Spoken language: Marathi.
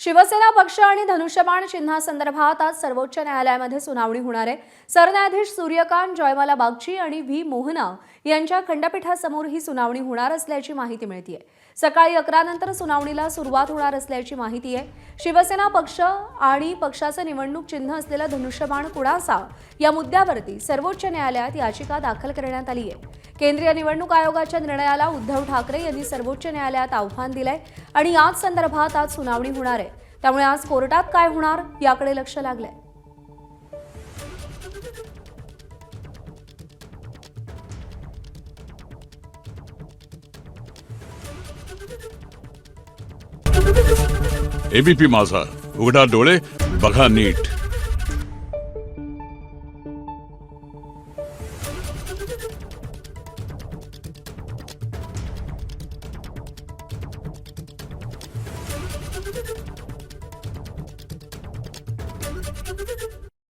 शिवसेना पक्ष आणि धनुष्यबाण चिन्हासंदर्भात आज सर्वोच्च न्यायालयामध्ये सुनावणी होणार आहे। सरन्यायाधीश सूर्यकांत, जयमाला बागची आणि व्ही मोहना यांच्या खंडपीठासमोर ही सुनावणी होणार असल्याची माहिती मिळते आहे। सकाळी 11 नंतर सुनावणीला सुरुवात होणार असल्याची माहिती आहे। शिवसेना पक्ष आणि पक्षाचं निवडणूक चिन्ह असलेला धनुष्यबाण कुणाचा या मुद्द्यावरती सर्वोच्च न्यायालयात याचिका दाखल करण्यात आली आहे। केंद्रीय निवडणूक आयोगाच्या निर्णयाला उद्धव ठाकरे यांनी सर्वोच्च न्यायालयात आव्हान दिलंय आणि याच संदर्भात आज सुनावणी होणार आहे। त्यामुळे आज कोर्टात काय होणार याकडे लक्ष लागलंय। एबीपी माझा, उघडा डोळे बघा नीट। Thank you.